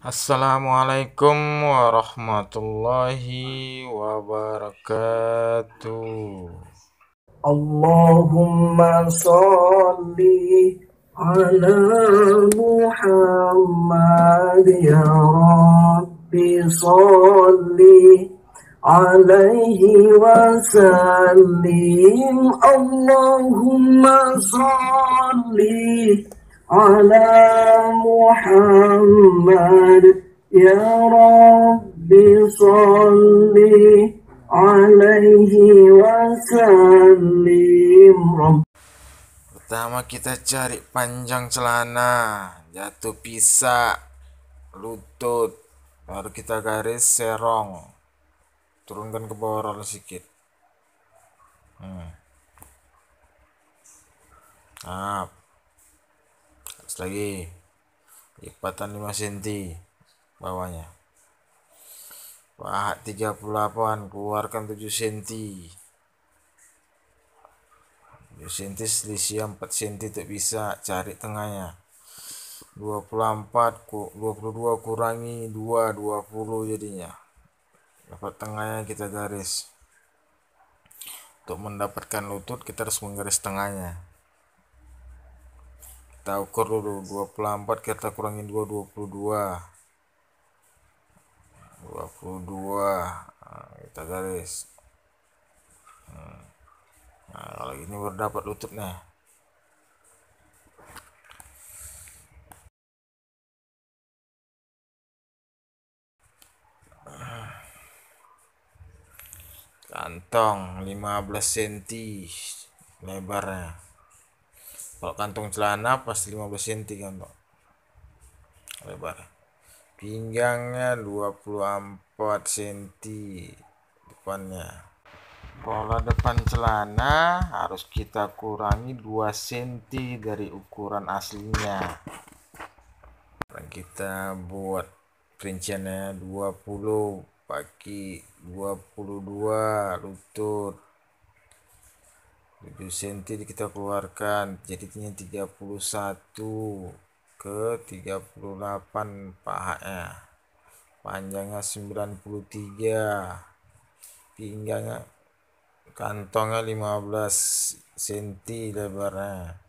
Assalamualaikum warahmatullahi wabarakatuh. Allahumma salli ala Muhammad ya Rabbi salli alaihi wasallim. Allahumma salli ala Muhammad ya Rabbi salli alaihi wasallim. Pertama kita cari panjang celana, jatuh pisak, lutut, baru kita garis serong, turunkan ke bawah roller sedikit. Nah, terus lagi lipatan 5 cm bawahnya. Paha 38, keluarkan 7 cm. 7 cm selisih 4 cm untuk bisa cari tengahnya. 22 kurangi 2, 20 jadinya. Dapat tengahnya kita garis. Untuk mendapatkan lutut kita harus menggaris tengahnya. Kita ukur dulu 24 kita kurangi 2, 22. 22. Nah, kita garis. Nah, kalau ini baru dapat lututnya. Kantong 15 cm lebarnya. Kalau kantong celana pasti 15 cm kantong lebar. Pinggangnya 24 cm depannya. Pola depan celana harus kita kurangi 2 cm dari ukuran aslinya. Dan kita buat rinciannya 20 bagi 22 lutut. 7 cm kita keluarkan, jadinya 31 ke 38 pahanya. Panjangnya 93, pinggangnya kantongnya 15 cm lebarnya.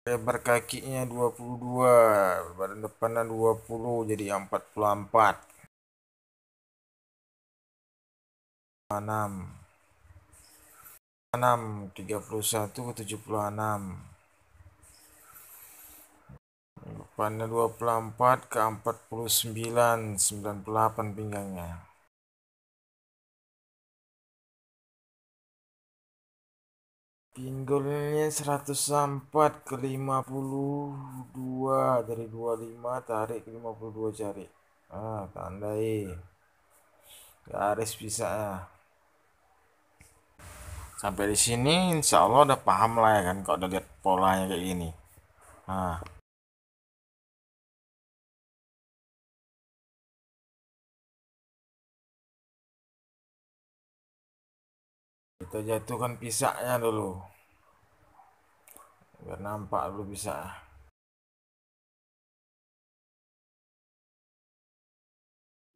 Lebar kakinya 22, badan depannya 20, jadi 44. 31 ke 76. Depannya 24 ke 49, 98 pinggangnya. Pinggulnya 104 ke 52, dari 25 tarik ke 52 jari. Tandai garis pisahnya. Sampai di sini insya Allah udah paham lah ya kan, kalau udah lihat polanya kayak gini. Nah, Kita jatuhkan pisaknya dulu biar nampak dulu pisak.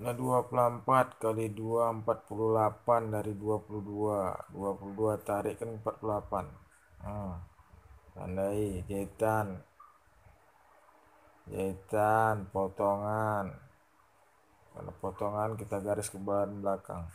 Nah, 24 kali 2 48 dari 22. 22 tarik kan 48. Tandai jahitan potongan. Kalau potongan kita garis ke belakang.